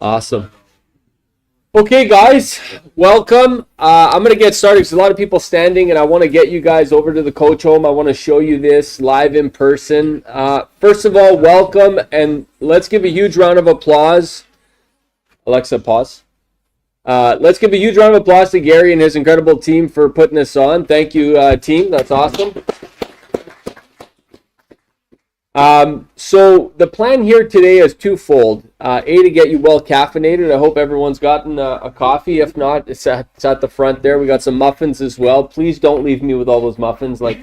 Awesome. Okay, guys, welcome. I'm going to get started because a lot of people standing, and I want to get you guys over to the coach home. I want to show you this live in person. First of all, welcome, and let's give a huge round of applause. Alexa, pause. Let's give a huge round of applause to Gary and his incredible team for putting this on. Thank you, team. That's awesome. So the plan here today is twofold. To get you well caffeinated. I hope everyone's gotten a coffee. If not, it's at the front there. We got some muffins as well. Please don't leave me with all those muffins. Like,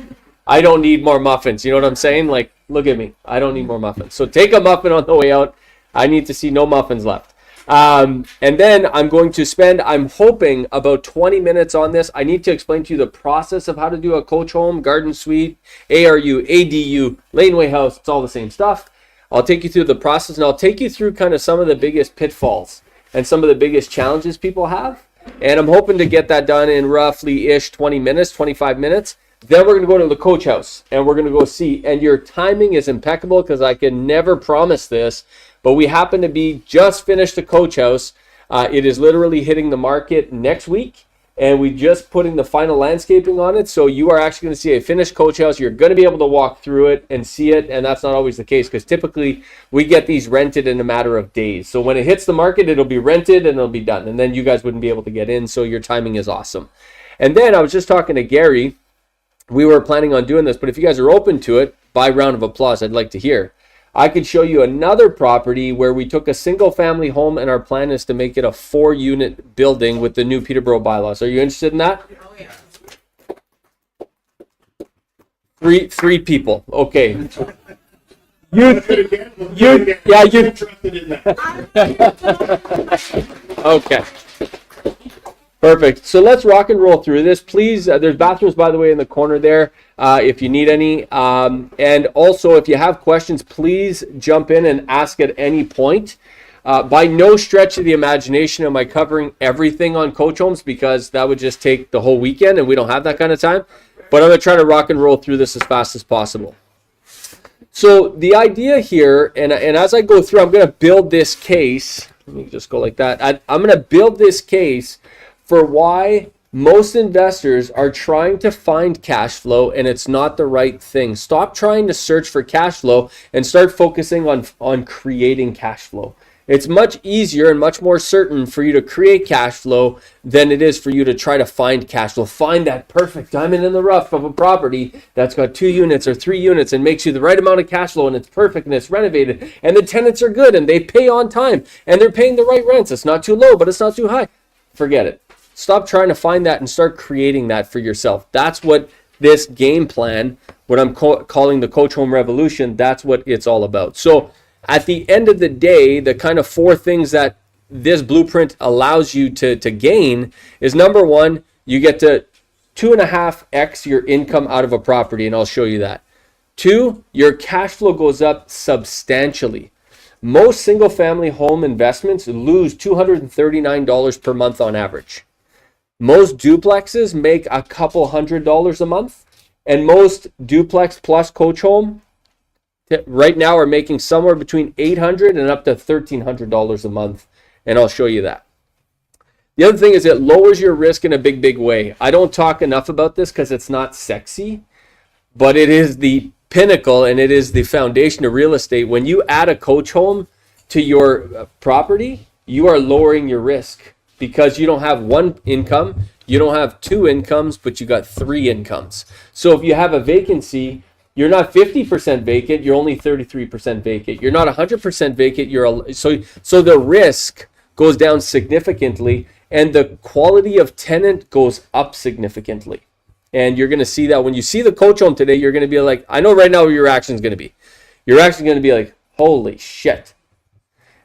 I don't need more muffins. You know what I'm saying? Like, look at me. I don't need more muffins. So take a muffin on the way out. I need to see no muffins left. And then I'm going to spend, I'm hoping, about 20 minutes on this. I need to explain to you the process of how to do a coach home, garden suite, ARU, ADU, laneway house. It's all the same stuff. I'll take you through the process, and I'll take you through kind of some of the biggest pitfalls and some of the biggest challenges people have. And I'm hoping to get that done in roughly-ish 20 minutes, 25 minutes. Then we're going to go to the coach house, and we're going to go see. And your timing is impeccable because I can never promise this, but we happen to be just finished the coach house. It is literally hitting the market next week, and we just putting the final landscaping on it. So you are actually going to see a finished coach house. You're going to be able to walk through it and see it, and that's not always the case because typically we get these rented in a matter of days. So when it hits the market, it'll be rented and it'll be done, and then you guys wouldn't be able to get in. So your timing is awesome. And then I was just talking to Gary. We were planning on doing this, but if you guys are open to it, by round of applause, I'd like to hear. I could show you another property where we took a single family home and our plan is to make it a 4-unit building with the new Peterborough bylaws. Are you interested in that? Oh, yeah. Three people. Okay. Okay. Perfect. So let's rock and roll through this. Please, there's bathrooms, by the way, in the corner there if you need any. And also, if you have questions, please jump in and ask at any point. By no stretch of the imagination am I covering everything on coach homes because that would just take the whole weekend and we don't have that kind of time. But I'm going to try to rock and roll through this as fast as possible. So the idea here, and as I go through, I'm going to build this case. Let me just go like that. I'm going to build this case for why most investors are trying to find cash flow and it's not the right thing. Stop trying to search for cash flow and start focusing on creating cash flow. It's much easier and much more certain for you to create cash flow than it is for you to try to find cash flow. Find that perfect diamond in the rough of a property that's got 2 units or 3 units and makes you the right amount of cash flow and it's perfect and it's renovated and the tenants are good and they pay on time and they're paying the right rents. It's not too low, but it's not too high. Forget it. Stop trying to find that and start creating that for yourself. That's what this game plan, what I'm calling the Coach Home Revolution, that's what it's all about. So at the end of the day, the kind of 4 things that this blueprint allows you to gain is, number 1, you get to 2.5x your income out of a property, and I'll show you that. 2, your cash flow goes up substantially. Most single family home investments lose $239 per month on average. Most duplexes make a couple $100s a month, and most duplex plus coach home right now are making somewhere between $800 and up to $1,300 a month, and I'll show you that. The other thing is it lowers your risk in a big way. I don't talk enough about this because it's not sexy, but it is the pinnacle and it is the foundation of real estate. When you add a coach home to your property, you are lowering your risk. Because you don't have 1 income, you don't have 2 incomes, but you got 3 incomes. So if you have a vacancy, you're not 50% vacant, you're only 33% vacant. You're not 100% vacant, so the risk goes down significantly and the quality of tenant goes up significantly. And you're going to see that when you see the coach home today, you're going to be like, I know right now what your reaction is going to be. Your reaction is going to be like, holy shit.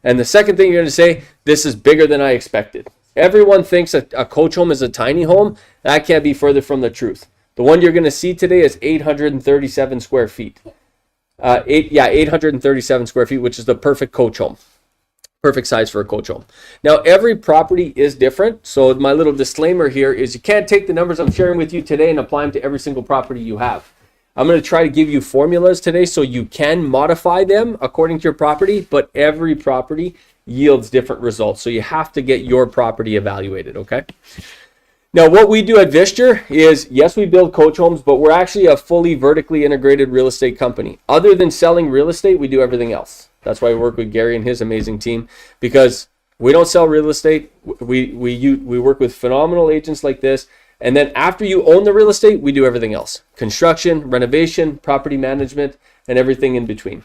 And the second thing you're going to say, this is bigger than I expected. Everyone thinks a coach home is a tiny home. That can't be further from the truth. The one you're going to see today is 837 square feet. 837 square feet, which is the perfect coach home. Perfect size for a coach home. Now, every property is different. So my little disclaimer here is you can't take the numbers I'm sharing with you today and apply them to every single property you have. I'm going to try to give you formulas today so you can modify them according to your property, but every property yields different results. So you have to get your property evaluated, okay? Now, what we do at Vistor is, yes, we build coach homes, but we're actually a fully vertically integrated real estate company. Other than selling real estate, we do everything else. That's why we work with Gary and his amazing team, because we don't sell real estate. We work with phenomenal agents like this. And then after you own the real estate, we do everything else. Construction, renovation, property management, and everything in between.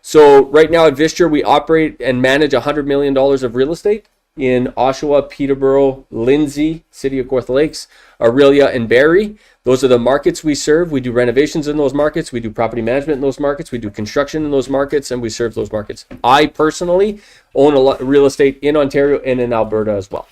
So right now at Vistor, we operate and manage $100 million of real estate in Oshawa, Peterborough, Lindsay, City of Kawartha Lakes, Aurelia, and Barrie. Those are the markets we serve. We do renovations in those markets. We do property management in those markets. We do construction in those markets, and we serve those markets. I personally own a lot of real estate in Ontario and in Alberta as well.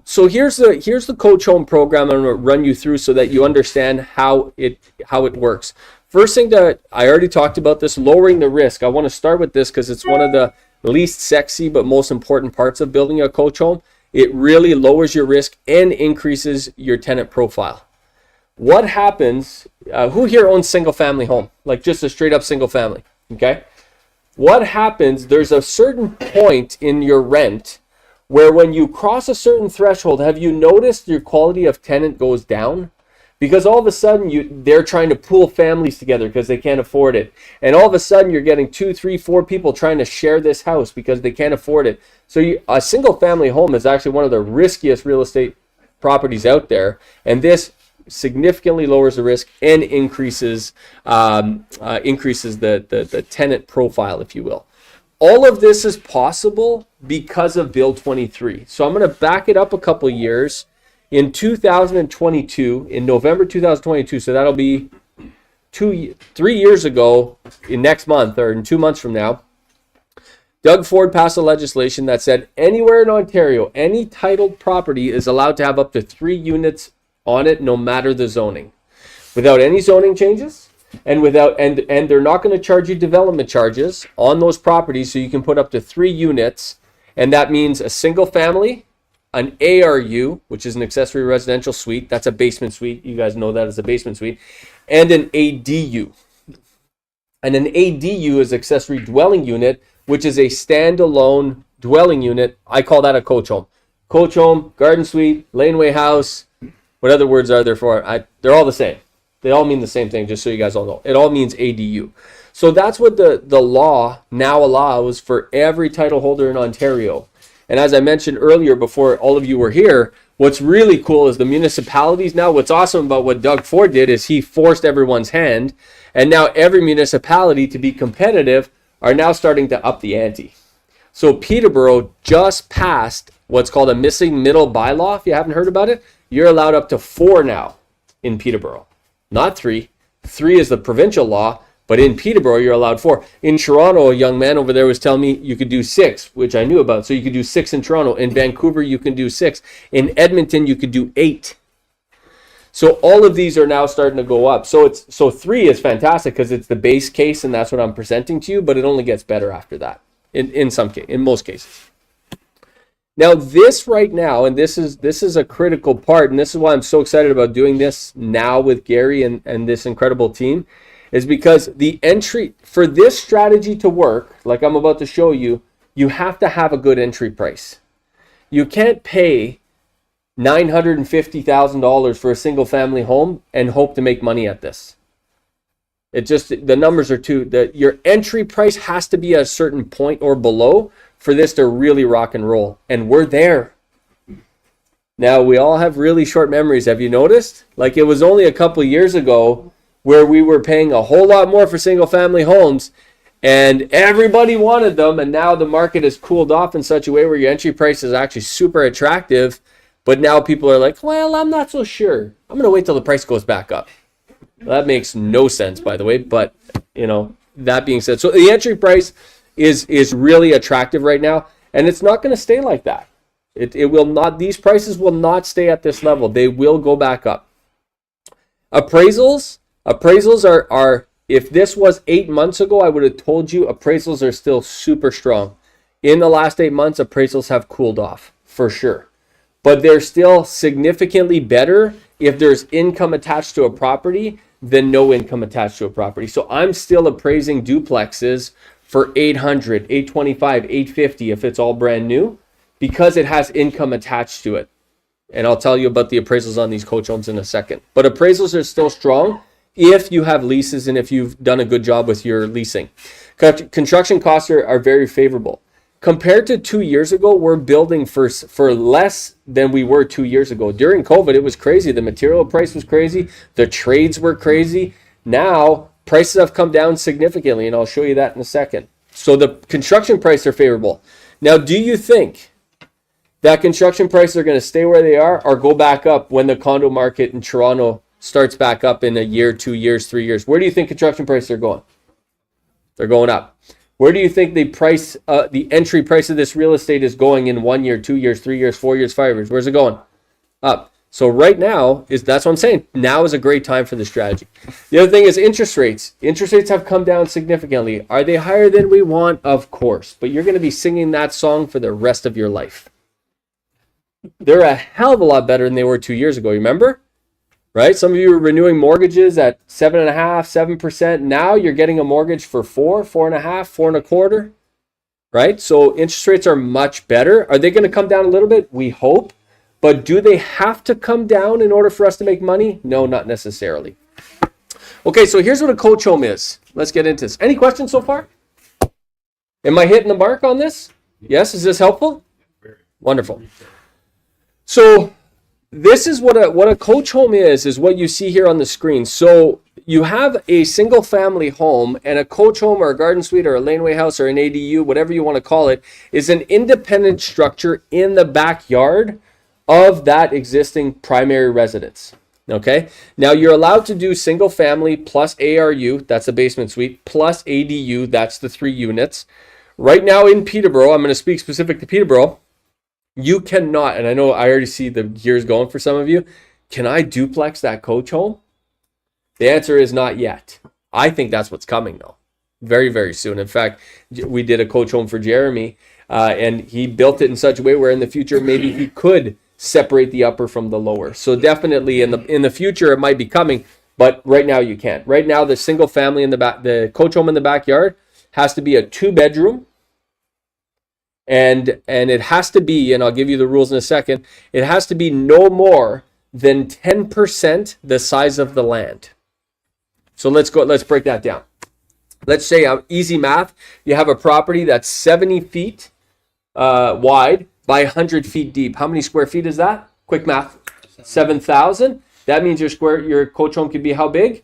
So here's the coach home program I'm going to run you through so that you understand how it works. First thing that I already talked about, this lowering the risk. I want to start with this because it's one of the least sexy but most important parts of building a coach home. It really lowers your risk and increases your tenant profile. What happens, who here owns single family home? Like just a straight up single family, okay? What happens, there's a certain point in your rent where when you cross a certain threshold, have you noticed your quality of tenant goes down? Because all of a sudden they're trying to pool families together because they can't afford it. And all of a sudden you're getting 2, 3, 4 people trying to share this house because they can't afford it. So a single family home is actually one of the riskiest real estate properties out there. And this significantly lowers the risk and increases the tenant profile, if you will. All of this is possible because of Bill 23. So I'm going to back it up a couple years. In 2022, in November 2022, so that'll be 3 years ago in next month or in 2 months from now, Doug Ford passed a legislation that said anywhere in Ontario, any titled property is allowed to have up to 3 units on it, no matter the zoning, without any zoning changes, and they're not going to charge you development charges on those properties, so you can put up to 3 units, and that means a single family, an ARU, which is an accessory residential suite. That's a basement suite. You guys know that as a basement suite. And an ADU. And an ADU is accessory dwelling unit, which is a standalone dwelling unit. I call that a coach home. Coach home, garden suite, laneway house. What other words are there for it? They're all the same. They all mean the same thing, just so you guys all know. It all means ADU. So that's what the law now allows for every title holder in Ontario. And as I mentioned earlier, before all of you were here, what's really cool is the municipalities now. What's awesome about what Doug Ford did is he forced everyone's hand. And now every municipality, to be competitive, are now starting to up the ante. So Peterborough just passed what's called a missing middle bylaw. If you haven't heard about it, you're allowed up to 4 now in Peterborough. Not 3. 3 is the provincial law. But in Peterborough, you're allowed 4. In Toronto, a young man over there was telling me you could do 6, which I knew about. So you could do 6 in Toronto. In Vancouver, you can do 6. In Edmonton, you could do 8. So all of these are now starting to go up. So 3 is fantastic because it's the base case, and that's what I'm presenting to you. But it only gets better after that. In most cases. Now this right now, and this is a critical part, and this is why I'm so excited about doing this now with Gary and this incredible team. Is because the entry for this strategy to work, like I'm about to show you, you have to have a good entry price. You can't pay $950,000 for a single family home and hope to make money at this. The numbers are your entry price has to be a certain point or below for this to really rock and roll. And we're there. Now, we all have really short memories. Have you noticed? Like it was only a couple years ago where we were paying a whole lot more for single family homes and everybody wanted them, and now the market has cooled off in such a way where your entry price is actually super attractive, but now people are like, well, I'm not so sure. I'm going to wait till the price goes back up. Well, that makes no sense, by the way, but that being said, so the entry price is really attractive right now, and it's not going to stay like that. It will not, these prices will not stay at this level. They will go back up. Appraisals are, if this was 8 months ago, I would have told you appraisals are still super strong. In the last 8 months, appraisals have cooled off, for sure. But they're still significantly better if there's income attached to a property than no income attached to a property. So I'm still appraising duplexes for 800, 825, 850 if it's all brand new, because it has income attached to it. And I'll tell you about the appraisals on these coach homes in a second. But appraisals are still strong if you have leases and if you've done a good job with your leasing. Construction costs are very favorable. Compared to 2 years ago, we're building for less than we were 2 years ago. During COVID, it was crazy. The material price was crazy. The trades were crazy. Now, prices have come down significantly, and I'll show you that in a second. So the construction prices are favorable. Now, do you think that construction prices are going to stay where they are or go back up when the condo market in Toronto starts back up in a year, 2 years, 3 years? Where do you think construction prices are going? They're going up. Where do you think the entry price of this real estate is going in 1 year, 2 years, 3 years, 4 years, 5 years? Where's it going? Up. So right now that's what I'm saying. Now is a great time for the strategy. The other thing is interest rates. Interest rates have come down significantly. Are they higher than we want? Of course. But you're going to be singing that song for the rest of your life. They're a hell of a lot better than they were 2 years ago. Remember? Right? Some of you were renewing mortgages at 7.5%, 7%. Now you're getting a mortgage for 4, 4.5, 4.25. Right? So interest rates are much better. Are they going to come down a little bit? We hope. But do they have to come down in order for us to make money? No, not necessarily. Okay, so here's what a coach home is. Let's get into this. Any questions so far? Am I hitting the mark on this? Yes? Is this helpful? Wonderful. So this is what a coach home is what you see here on the screen. So you have a single family home, and a coach home or a garden suite or a laneway house or an ADU, whatever you want to call it, is an independent structure in the backyard of that existing primary residence. Okay, now you're allowed to do single family plus ARU, that's a basement suite, plus ADU, that's the 3 units. Right now in Peterborough, I'm going to speak specific to Peterborough, you cannot, and I know I already see the gears going for some of you, can I duplex that coach home? The answer is not yet. I think that's what's coming though, very, very soon. In fact, we did a coach home for Jeremy, and he built it in such a way where in the future maybe he could separate the upper from the lower. So definitely in the future it might be coming, but right now you can't. Right now the single family in the back, the coach home in the backyard has to be a 2-bedroom, and it has to be, and I'll give you the rules in a second, it has to be no more than 10% the size of the land. So let's break that down. Let's say easy math, you have a property that's 70 feet wide by 100 feet deep. How many square feet is that? Quick math. 7,000. That means your coach home could be how big?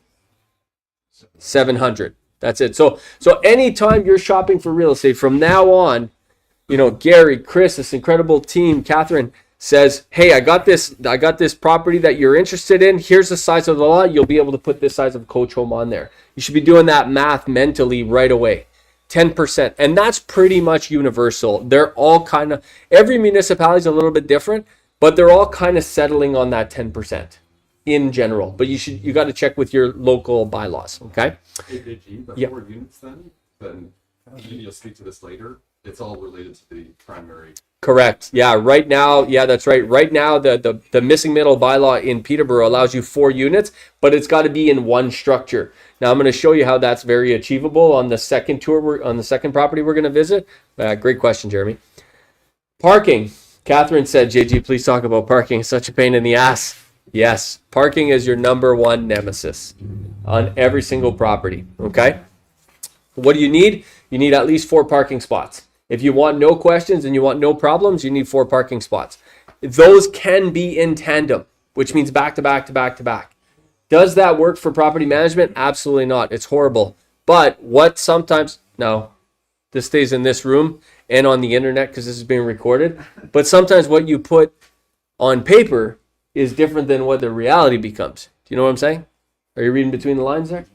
700. That's it. So anytime you're shopping for real estate from now on, Gary, Chris, this incredible team, Catherine says, hey, I got this property that you're interested in. Here's the size of the lot. You'll be able to put this size of coach home on there. You should be doing that math mentally right away. 10%. And that's pretty much universal. They're all every municipality is a little bit different, but they're all kind of settling on that 10% in general. But you got to check with your local bylaws, okay? Hey, JG, the 4 units then you'll speak to this later. It's all related to the primary. Correct. Yeah, right now, that's right. Right now, the missing middle bylaw in Peterborough allows you 4 units, but it's got to be in one structure. Now, I'm going to show you how that's very achievable on the second tour, on the second property we're going to visit. Great question, Jeremy. Parking. Catherine said, JG, please talk about parking. It's such a pain in the ass. Yes, parking is your number one nemesis on every single property, okay? What do you need? You need at least 4 parking spots. If you want no questions and you want no problems, you need 4 parking spots. Those can be in tandem, which means back to back to back to back. Does that work for property management? Absolutely not. It's horrible. But this stays in this room and on the internet because this is being recorded. But sometimes what you put on paper is different than what the reality becomes. Do you know what I'm saying? Are you reading between the lines there?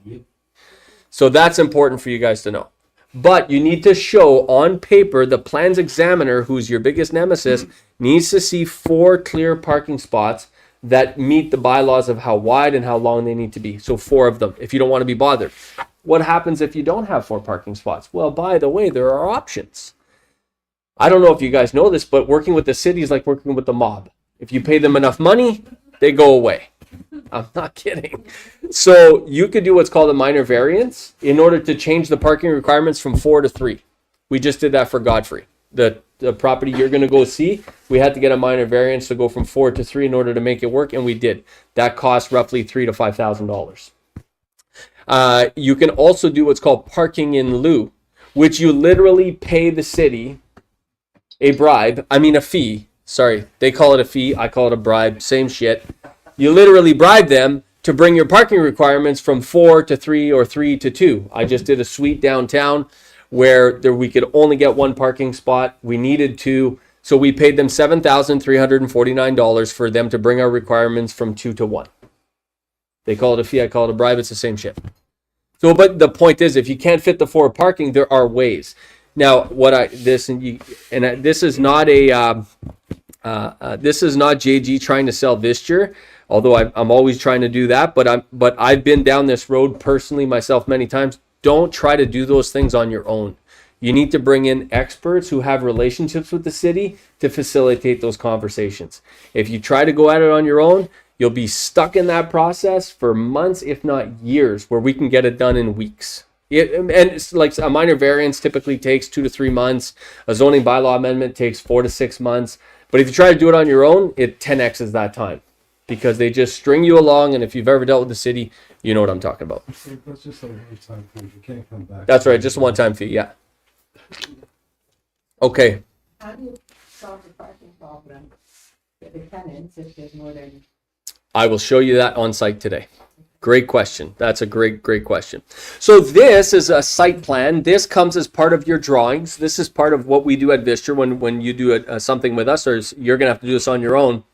So that's important for you guys to know. But you need to show on paper, the plans examiner, who's your biggest nemesis, needs to see 4 clear parking spots that meet the bylaws of how wide and how long they need to be. So 4 of them, if you don't want to be bothered. What happens if you don't have 4 parking spots? Well, by the way, there are options. I don't know if you guys know this, but working with the city is like working with the mob. If you pay them enough money, they go away. I'm not kidding. So you could do what's called a minor variance in order to change the parking requirements from 4 to 3. We just did that for Godfrey. The property you're going to go see, we had to get a minor variance to go from 4 to 3 in order to make it work, and we did. That cost roughly $3,000 to $5,000. You can also do what's called parking in lieu, which you literally pay the city a fee. Sorry, they call it a fee. I call it a bribe. Same shit. You literally bribe them to bring your parking requirements from 4 to 3 or 3 to 2. I just did a suite downtown where we could only get one parking spot. We needed 2. So we paid them $7,349 for them to bring our requirements from 2 to 1. They call it a fee. I call it a bribe. It's the same shit. So, but the point is, if you can't fit the 4 parking, there are ways. Now, this is not JG trying to sell Visture, although I'm always trying to do that. But I've been down this road personally myself many times. Don't try to do those things on your own. You need to bring in experts who have relationships with the city to facilitate those conversations. If you try to go at it on your own, you'll be stuck in that process for months, if not years, where we can get it done in weeks. And it's like a minor variance typically takes 2 to 3 months. A zoning bylaw amendment takes 4 to 6 months. But if you try to do it on your own, it 10x's that time because they just string you along. And if you've ever dealt with the city, you know what I'm talking about. That's just a one-time thing. You can't come back. That's right. Just a one-time fee. Yeah. Okay. How do you solve the parking problem for the tenants if there's more than? I will show you that on site today. Great question. That's a great question. So this is a site plan. This comes as part of your drawings. This is part of what we do at Visture when you do something with us, or you're going to have to do this on your own.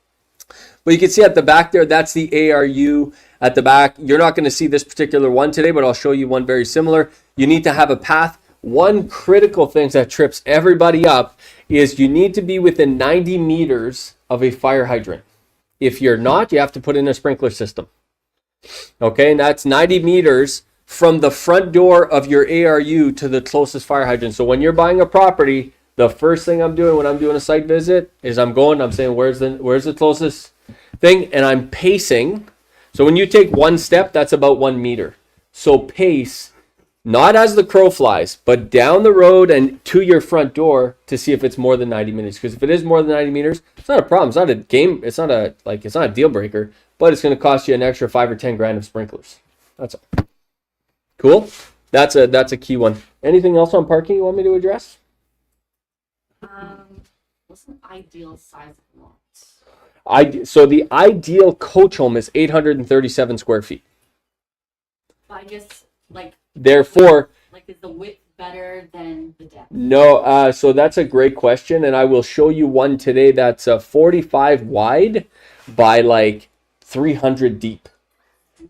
But you can see at the back there, that's the ARU at the back. You're not going to see this particular one today, but I'll show you one very similar. You need to have a path. One critical thing that trips everybody up is you need to be within 90 meters of a fire hydrant. If you're not, you have to put in a sprinkler system. Okay, and that's 90 meters from the front door of your ARU to the closest fire hydrant. So when you're buying a property, the first thing I'm doing when I'm doing a site visit is I'm saying, where's the closest thing? And I'm pacing. So when you take one step, that's about 1 meter. So pace, not as the crow flies, but down the road and to your front door to see if it's more than 90 meters. Because if it is more than 90 meters, it's not a problem. It's not a game. It's not a deal breaker, but it's going to cost you an extra 5 or 10 grand of sprinklers. That's all. Cool. That's a key one. Anything else on parking you want me to address? What's an ideal size of lot? So the ideal coach home is 837 square feet. But I guess Therefore, is the width better than the depth? no. So that's a great question, and I will show you one today that's 45 wide by 300 deep,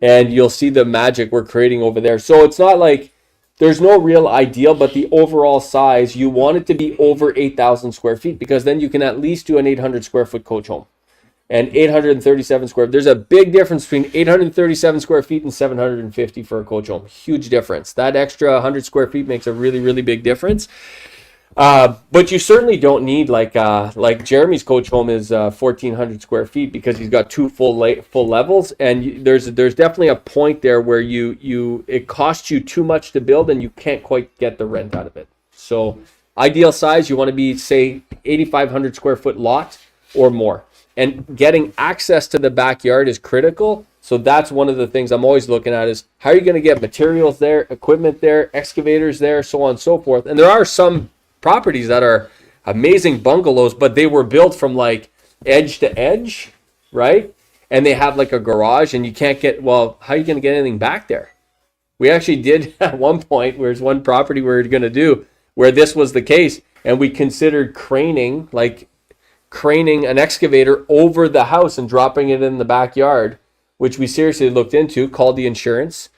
and you'll see the magic we're creating over there. So it's not like there's no real ideal, but the overall size, you want it to be over 8,000 square feet because then you can at least do an 800 square foot coach home. And 837 square, there's a big difference between 837 square feet and 750 for a coach home. Huge difference. That extra 100 square feet makes a really, really big difference. But you certainly don't need like Jeremy's coach home is 1,400 square feet because he's got 2 full levels, and there's definitely a point there where it costs you too much to build and you can't quite get the rent out of it. So ideal size, you want to be say 8,500 square foot lot or more. And getting access to the backyard is critical. So that's one of the things I'm always looking at is how are you going to get materials there, equipment there, excavators there, so on and so forth. And there are some properties that are amazing bungalows, but they were built from edge to edge, right? And they have a garage and you can't get, how are you going to get anything back there? We actually did at one point, there's one property we were going to do where this was the case. And we considered craning an excavator over the house and dropping it in the backyard, which we seriously looked into, called the insurance.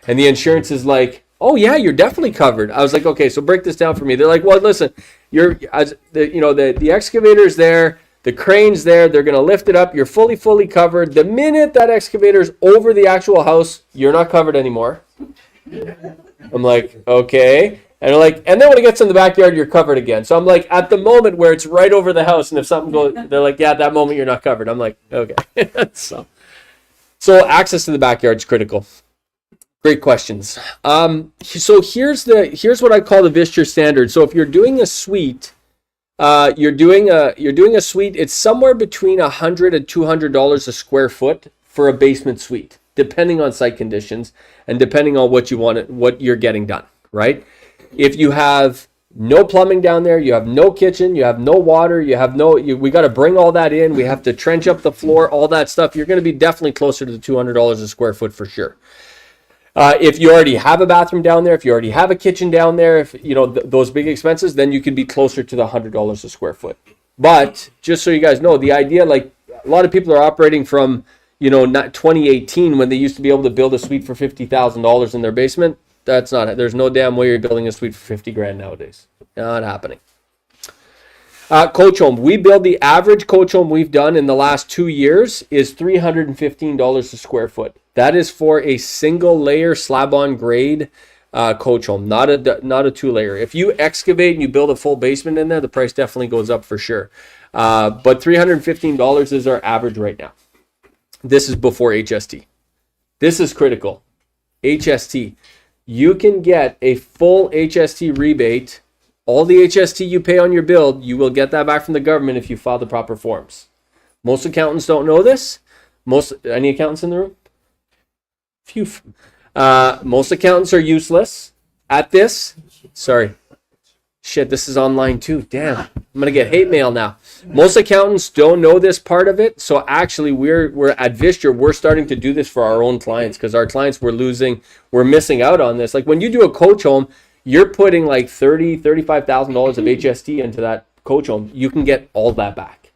And the insurance is like, oh yeah, you're definitely covered. I was like, okay, so break this down for me. They're like, well, listen, the excavator's there, the crane's there, they're going to lift it up, you're fully covered. The minute that excavator's over the actual house, you're not covered anymore. I'm like, okay. And they're like, and then when it gets in the backyard, you're covered again. So I'm like, at the moment where it's right over the house, and if something goes, they're like, yeah, at that moment you're not covered. I'm like, okay. So So access to the backyard is critical. Great questions. So here's what I call the Visture standard. So if you're doing a suite, you're doing a suite. It's somewhere between $100 and $200 a square foot for a basement suite, depending on site conditions and depending on what you want, what you're getting done. Right? If you have no plumbing down there, you have no kitchen, you have no water, we got to bring all that in. We have to trench up the floor, all that stuff. You're going to be definitely closer to the $200 a square foot for sure. If you already have a bathroom down there, if you already have a kitchen down there, if you know those big expenses, then you could be closer to the $100 a square foot. But just so you guys know, the idea, like a lot of people are operating from, not 2018 when they used to be able to build a suite for $50,000 in their basement. There's no damn way you're building a suite for 50 grand nowadays. Not happening. Coach home. We build the average coach home we've done in the last 2 years is $315 a square foot. That is for a single layer slab on grade coach home, not a 2 layer. If you excavate and you build a full basement in there, the price definitely goes up for sure. But $315 is our average right now. This is before HST. This is critical. HST. You can get a full HST rebate. All the HST you pay on your build, you will get that back from the government if you file the proper forms. Most accountants don't know this. Any accountants in the room? Phew. Most accountants are useless at this. Sorry. Shit, this is online too. Damn. I'm going to get hate mail now. Most accountants don't know this part of it. So actually we're at Visture, we're starting to do this for our own clients because our clients we're missing out on this. Like when you do a coach home, you're putting like $35,000 of HST into that coach home. You can get all that back.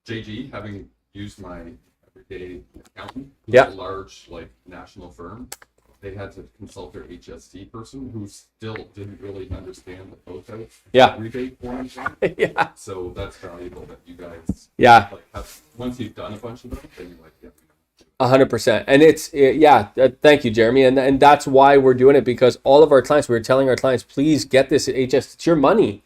JG, having used my everyday accountant, who's Yeah. a large national firm, they had to consult their HST person who still didn't really understand the closeout rebate form. Yeah. So that's valuable that you guys have, once you've done a bunch of them, then you're like, yeah. 100%. And thank you, Jeremy. And that's why we're doing it, because all of our clients, we're telling our clients, please get this HS. It's your money.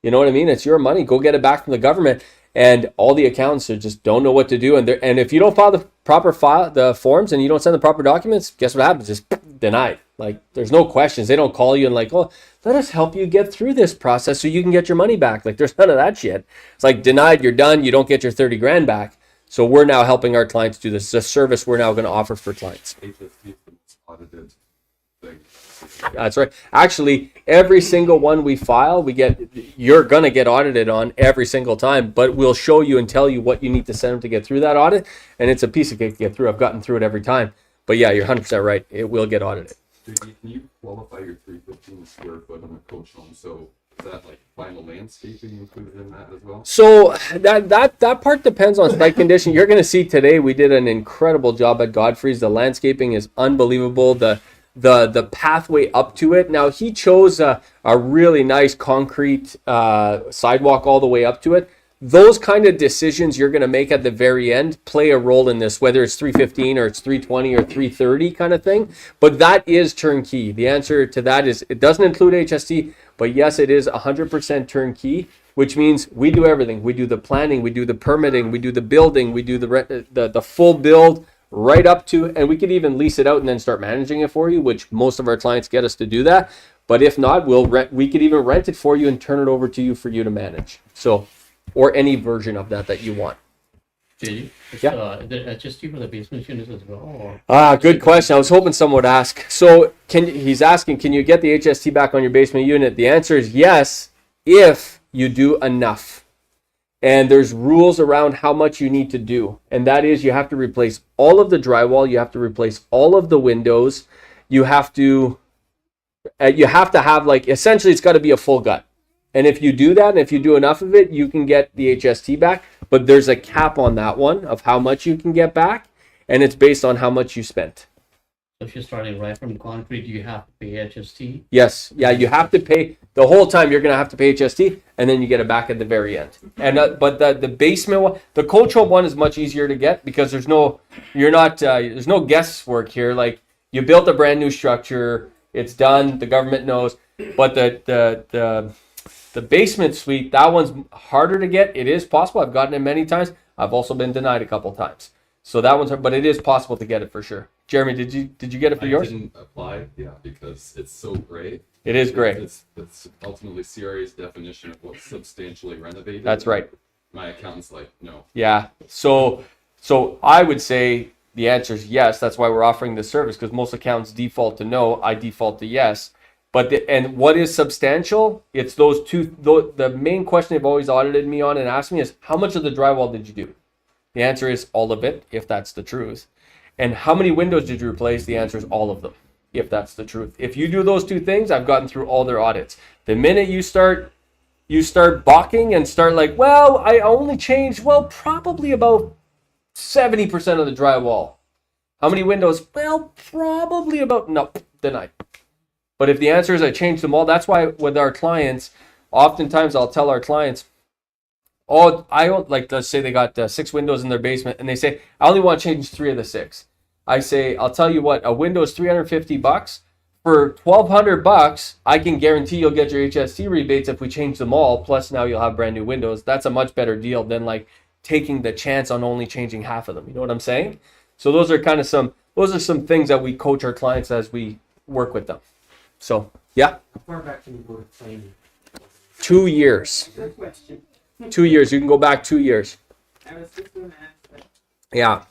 You know what I mean? It's your money. Go get it back from the government. And all the accountants just don't know what to do. And if you don't file the proper the forms and you don't send the proper documents, guess what happens? It's denied. Like there's no questions. They don't call you and let us help you get through this process so you can get your money back. Like there's none of that shit. It's like denied, you're done. You don't get your 30 grand back. So we're now helping our clients do this. It's a service we're now going to offer for clients. HST audited thing. That's right. Actually, every single one we file, you're going to get audited on every single time, but we'll show you and tell you what you need to send them to get through that audit. And it's a piece of cake to get through. I've gotten through it every time. But yeah, you're 100% right. It will get audited. Can you qualify your 315 square foot on a coach home? So is that final landscaping included in that as well? So that part depends on site condition. You're going to see today we did an incredible job at Godfrey's. The landscaping is unbelievable. The pathway up to it. Now he chose a really nice concrete sidewalk all the way up to it. Those kind of decisions you're going to make at the very end play a role in this, whether it's 315 or it's 320 or 330 kind of thing. But that is turnkey. The answer to that is it doesn't include HST, but yes, it is 100% turnkey, which means we do everything. We do the planning, we do the permitting, we do the building, we do the full build right up to, and we could even lease it out and then start managing it for you, which most of our clients get us to do that. But if not, we could even rent it for you and turn it over to you for you to manage. So, or any version of that you want. JG, just you for the basement units as well? Good question. I was hoping someone would ask. So he's asking, can you get the HST back on your basement unit? The answer is yes, if you do enough. And there's rules around how much you need to do. And that is you have to replace all of the drywall. You have to replace all of the windows. You have to have essentially it's got to be a full gut. And if you do that, and if you do enough of it, you can get the HST back. But there's a cap on that one of how much you can get back. And it's based on how much you spent. So if you're starting right from concrete, you have to pay HST? Yes. Yeah, you have to pay. The whole time you're going to have to pay HST. And then you get it back at the very end. And but the basement one, the coach home one is much easier to get because there's no guesswork here. Like you built a brand new structure. It's done. The government knows. But the basement suite, that one's harder to get. It is possible. I've gotten it many times. I've also been denied a couple times. So that one's, but it is possible to get it for sure. Jeremy, did you get it for I yours? didn't apply, because it's so gray. It is gray. It's ultimately CRA's definition of what's substantially renovated. That's right. My accountant's like, no. Yeah. So I would say the answer is yes. That's why we're offering this service, because most accountants default to no. I default to yes. But and what is substantial? It's those two. The main question they've always audited me on and asked me is, how much of the drywall did you do? The answer is all of it, if that's the truth. And how many windows did you replace? The answer is all of them, if that's the truth. If you do those two things, I've gotten through all their audits. The minute you start balking and start like, well, I only changed, probably about 70% of the drywall. How many windows? Well, probably about, no, denied. But if the answer is I changed them all, that's why with our clients, oftentimes I'll tell our clients, oh, I don't, like, let's say they got 6 windows in their basement and they say, I only want to change 3 of the 6. I say, I'll tell you what, a window is $350. For $1,200, I can guarantee you'll get your HST rebates if we change them all. Plus now you'll have brand new windows. That's a much better deal than like taking the chance on only changing half of them. You know what I'm saying? So those are some things that we coach our clients as we work with them. So yeah. How far back can you go to claim? 2 years. Good question. 2 years. You can go back 2 years. I was just going to ask that. Yeah.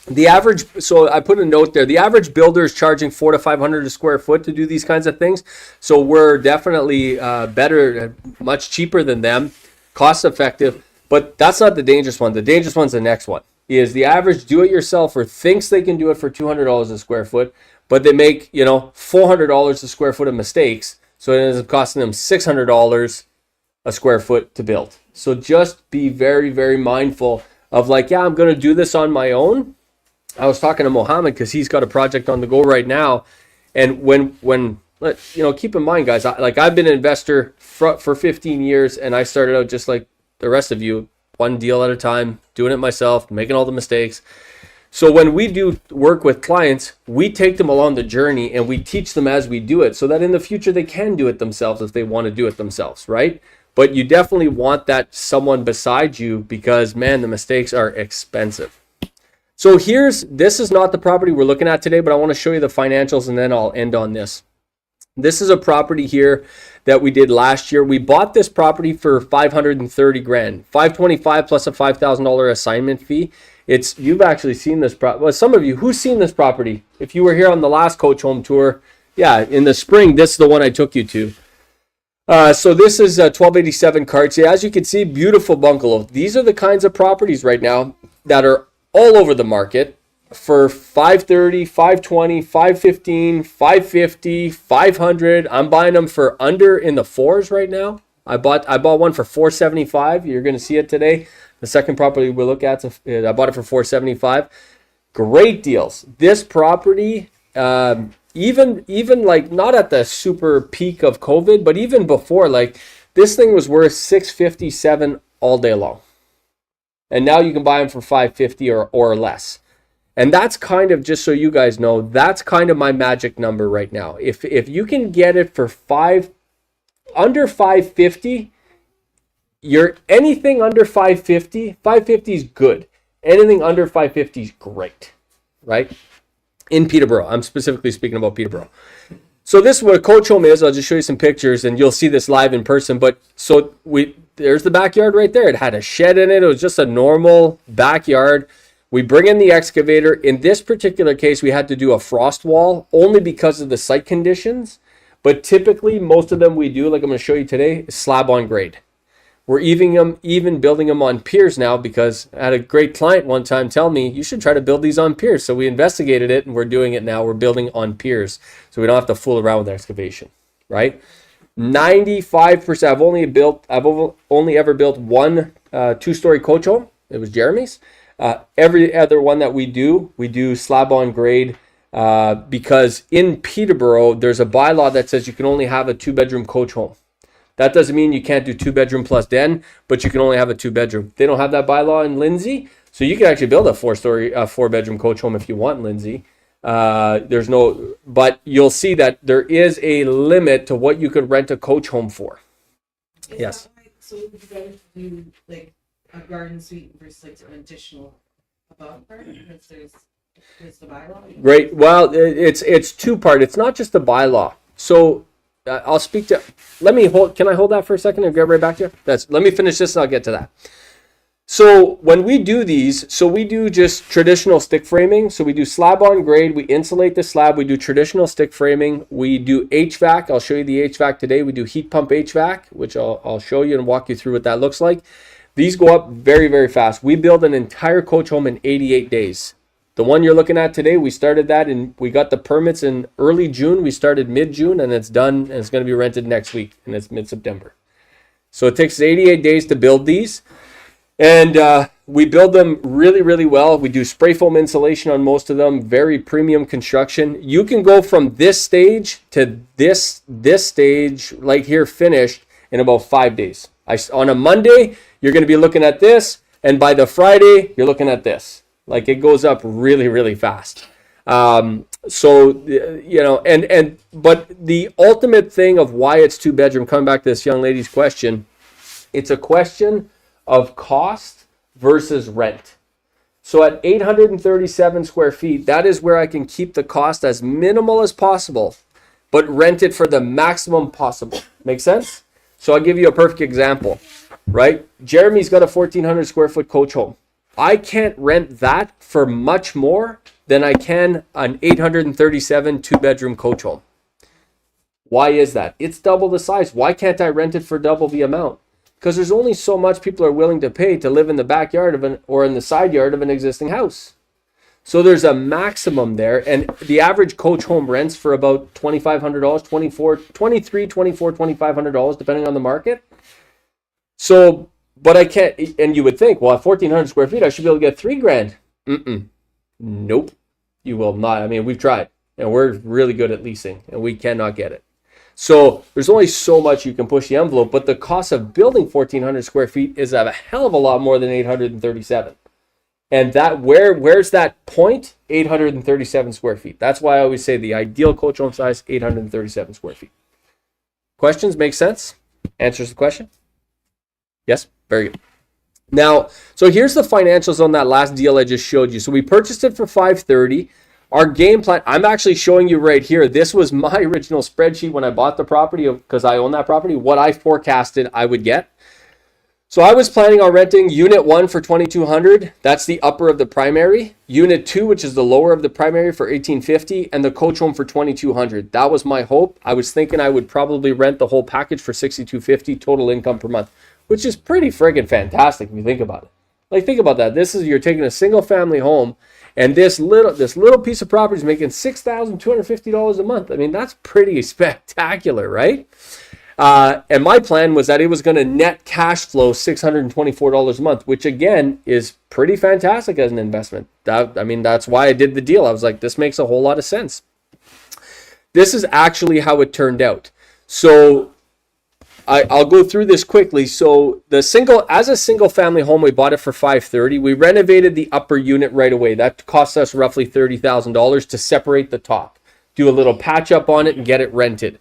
The average, so I put a note there, the average builder is charging $400 to $500 a square foot to do these kinds of things. So we're definitely better, much cheaper than them, cost effective, but that's not the dangerous one. The dangerous one's the next one, is the average do-it-yourselfer thinks they can do it for $200 a square foot, but they make, $400 a square foot of mistakes. So it ends up costing them $600 a square foot to build. So just be very, very mindful of like, yeah, I'm going to do this on my own. I was talking to Mohammed because he's got a project on the go right now. And when keep in mind, guys, I've been an investor for 15 years and I started out just like the rest of you, one deal at a time, doing it myself, making all the mistakes. So when we do work with clients, we take them along the journey and we teach them as we do it so that in the future they can do it themselves if they want to do it themselves, right? But you definitely want that someone beside you because, man, the mistakes are expensive. So this is not the property we're looking at today, but I want to show you the financials and then I'll end on this. This is a property here that we did last year. We bought this property for $530,000, $525 plus a $5,000 assignment fee. You've actually seen this property. Well, some of you, who's seen this property? If you were here on the last coach home tour, yeah, in the spring, this is the one I took you to. So this is 1287 Cartier. As you can see, beautiful bungalow. These are the kinds of properties right now that are all over the market for $530, $520, $515, $550, $500. I'm buying them for under in the 4s right now. I bought one for $475. You're going to see it today. The second property we'll look at, I bought it for $475. Great deals. This property, even like not at the super peak of COVID, but even before, like this thing was worth $657 all day long. And now you can buy them for $550 or less. And that's kind of, just so you guys know, that's kind of my magic number right now. If you can get it for under $550, anything under $550 is good. Anything under $550 is great, right? In Peterborough. I'm specifically speaking about Peterborough. So this is what a coach home is. I'll just show you some pictures and you'll see this live in person. But so there's the backyard right there. It had a shed in it. It was just a normal backyard. We bring in the excavator. In this particular case, we had to do a frost wall only because of the site conditions. But typically, most of them we do, like I'm going to show you today, is slab on grade. We're even building them on piers now because I had a great client one time tell me, you should try to build these on piers. So we investigated it and we're doing it now. We're building on piers. So we don't have to fool around with excavation, right? 95%, I've only ever built one 2-story coach home. It was Jeremy's. Every other one that we do slab on grade because in Peterborough, there's a bylaw that says you can only have a 2-bedroom coach home. That doesn't mean you can't do 2-bedroom plus den, but you can only have a 2-bedroom. They don't have that bylaw in Lindsay, so you can actually build a 4-bedroom coach home if you want in Lindsay. But you'll see that there is a limit to what you could rent a coach home for. Yes. So would you guys do like a garden suite versus like an additional above her, because there's the bylaw. Great. Well, it's two-part. It's not just the bylaw. So I'll speak to. Let me hold. Can I hold that for a second and get right back to you? Let me finish this and I'll get to that. So when we do these, we do just traditional stick framing. So we do slab on grade. We insulate the slab. We do traditional stick framing. We do HVAC. I'll show you the HVAC today. We do heat pump HVAC, which I'll show you and walk you through what that looks like. These go up very, very fast. We build an entire coach home in 88 days. The one you're looking at today, we started that and we got the permits in early June. We started mid-June and it's done and it's going to be rented next week and it's mid-September. So it takes 88 days to build these. And we build them really, really well. We do spray foam insulation on most of them, very premium construction. You can go from this stage to this stage, like here, finished in about 5 days. On a Monday, you're going to be looking at this, and by the Friday, you're looking at this. Like it goes up really, really fast. So, you know, but the ultimate thing of why it's 2-bedroom, coming back to this young lady's question, it's a question of cost versus rent. So at 837 square feet, that is where I can keep the cost as minimal as possible, but rent it for the maximum possible. Make sense? So I'll give you a perfect example, right? Jeremy's got a 1,400 square foot coach home. I can't rent that for much more than I can an 837 2-bedroom coach home. Why is that? It's double the size. Why can't I rent it for double the amount? Because there's only so much people are willing to pay to live in the backyard of or in the side yard of an existing house. So there's a maximum there, and the average coach home rents for about $2,500, $2,500, depending on the market. So, but I can't, and you would think, well, at 1,400 square feet, I should be able to get $3,000. Nope, you will not. I mean, we've tried, and we're really good at leasing, and we cannot get it. So there's only so much you can push the envelope, but the cost of building 1,400 square feet is a hell of a lot more than 837. And that where's that point? 837 square feet. That's why I always say the ideal coach home size, 837 square feet. Questions? Make sense? Answers the question? Yes? Very good. Now, so here's the financials on that last deal I just showed you. So we purchased it for $530. Our game plan, I'm actually showing you right here. This was my original spreadsheet when I bought the property, because I own that property, what I forecasted I would get. So I was planning on renting unit 1 for $2,200. That's the upper of the primary. Unit 2, which is the lower of the primary, for $1,850, and the coach home for $2,200. That was my hope. I was thinking I would probably rent the whole package for $6,250 total income per month, which is pretty friggin' fantastic if you think about it. Like, think about that. You're taking a single family home, and this little piece of property is making $6,250 a month. I mean, that's pretty spectacular, right? And my plan was that it was going to net cash flow $624 a month, which again is pretty fantastic as an investment. That's why I did the deal. I was like, this makes a whole lot of sense. This is actually how it turned out. So I'll go through this quickly. So as a single family home, we bought it for $530. We renovated the upper unit right away. That cost us roughly $30,000 to separate the top, do a little patch up on it and get it rented.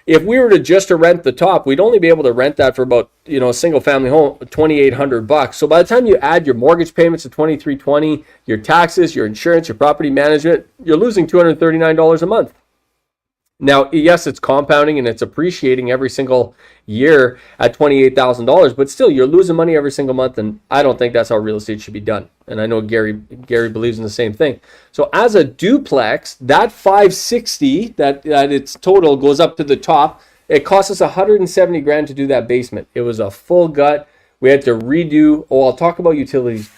If we were to rent the top, we'd only be able to rent that for about, a single family home, $2,800. So by the time you add your mortgage payments of $2,320, your taxes, your insurance, your property management, you're losing $239 a month. Now, yes, it's compounding and it's appreciating every single year at $28,000, but still you're losing money every single month, and I don't think that's how real estate should be done. And I know Gary believes in the same thing. So as a duplex, that $560 that its total goes up to the top, it cost us $170,000 to do that basement. It was a full gut. We had to redo. Oh, I'll talk about utilities.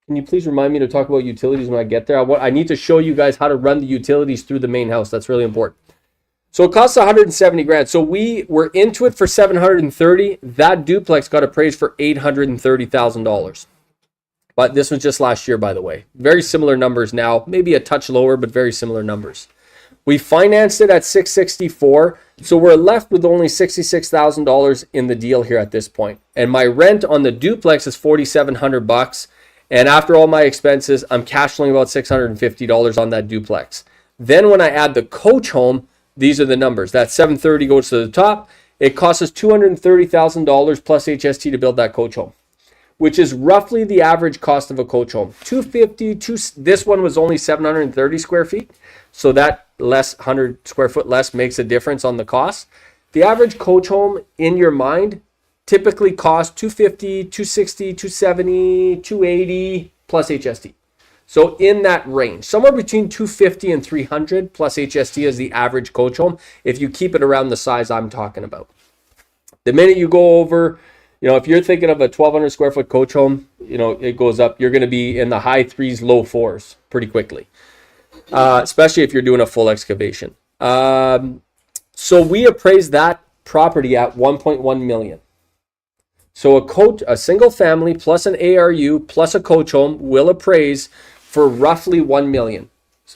Can you please remind me to talk about utilities when I get there? I need to show you guys how to run the utilities through the main house. That's really important. So it costs $170,000. So we were into it for $730,000. That duplex got appraised for $830,000. But this was just last year, by the way. Very similar numbers now, maybe a touch lower, but very similar numbers. We financed it at $664,000. So we're left with only $66,000 in the deal here at this point. And my rent on the duplex is $4,700. And after all my expenses, I'm cash flowing about $650 on that duplex. Then when I add the coach home, these are the numbers. That $730,000 goes to the top. It costs us $230,000 plus HST to build that coach home. which is roughly the average cost of a coach home. 250, this one was only 730 square feet. So that less 100 square foot less makes a difference on the cost. The average coach home in your mind typically costs 250, 260, 270, 280 plus HST. So in that range, somewhere between 250 and 300 plus HST is the average coach home if you keep it around the size I'm talking about. The minute you go over, if you're thinking of a 1,200 square foot coach home, it goes up. You're going to be in the high threes, low fours pretty quickly, especially if you're doing a full excavation. So we appraised that property at 1.1 million. So a single family plus an ARU plus a coach home will appraise for roughly 1 million.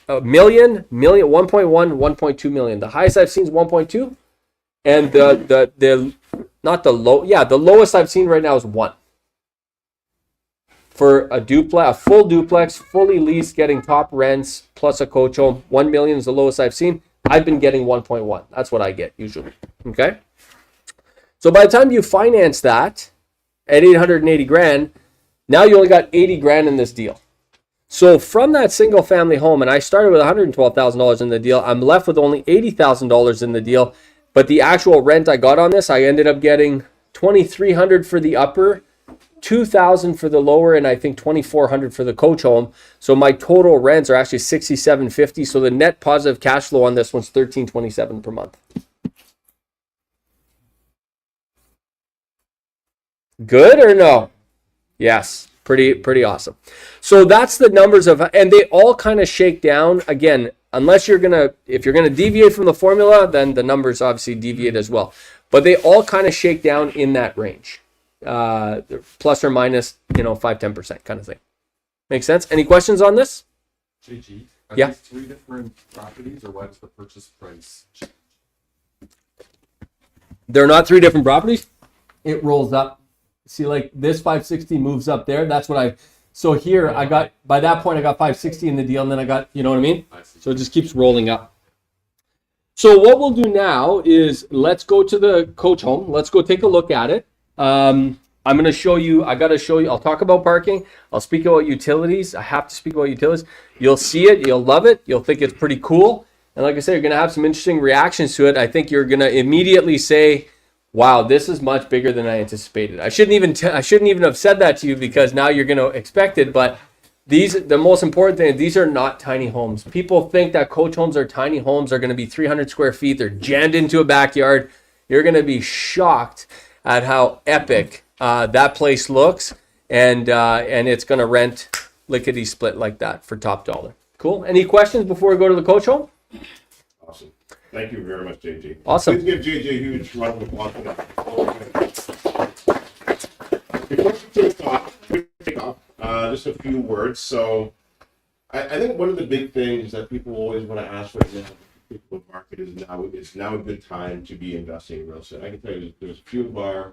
1.1, 1.2 million. The highest I've seen is 1.2. And the lowest I've seen right now is 1. For a full duplex, fully leased, getting top rents, plus a coach home, 1 million is the lowest I've seen. I've been getting 1.1. That's what I get usually. Okay. So by the time you finance that at 880 grand, now you only got 80 grand in this deal. So from that single family home, and I started with $112,000 in the deal, I'm left with only $80,000 in the deal. But the actual rent I got on this, I ended up getting $2,300 for the upper, $2,000 for the lower, and I think $2,400 for the coach home. So my total rents are actually $6,750. So the net positive cash flow on this one's $1,327 per month. Good or no? Yes, pretty awesome. So that's the numbers and they all kind of shake down. Again, if you're gonna deviate from the formula, then the numbers obviously deviate as well. But they all kind of shake down in that range, plus or minus, 5-10% kind of thing. Make sense? Any questions on this? JG, are Yeah. these 3 different properties, or what is the purchase price? They're not 3 different properties. It rolls up. See, like this 560 moves up there. That's what so here I got, by that point I got 560 in the deal, and then I got, you know what I mean? I see. So it just keeps rolling up. So what we'll do now is let's go to the coach home. Let's go take a look at it. I'm going to show you, I'll talk about parking. I'll speak about utilities. I have to speak about utilities. You'll see it. You'll love it. You'll think it's pretty cool. And like I said, you're going to have some interesting reactions to it. I think you're going to immediately say, wow, this is much bigger than I anticipated. I shouldn't even have said that to you, because now you're going to expect it. But the most important thing, these are not tiny homes. People think that coach homes are tiny homes. They're going to be 300 square feet. They're jammed into a backyard. You're going to be shocked at how epic that place looks, and it's going to rent lickety split like that for top dollar. Cool. Any questions before we go to the coach home? Awesome. Thank you very much, JG. Awesome. Please give JJ a huge round of applause. Before we take off, just a few words. So, I think one of the big things that people always want to ask right now, people market, is now a good time to be investing in real estate. I can tell you, there's a few of our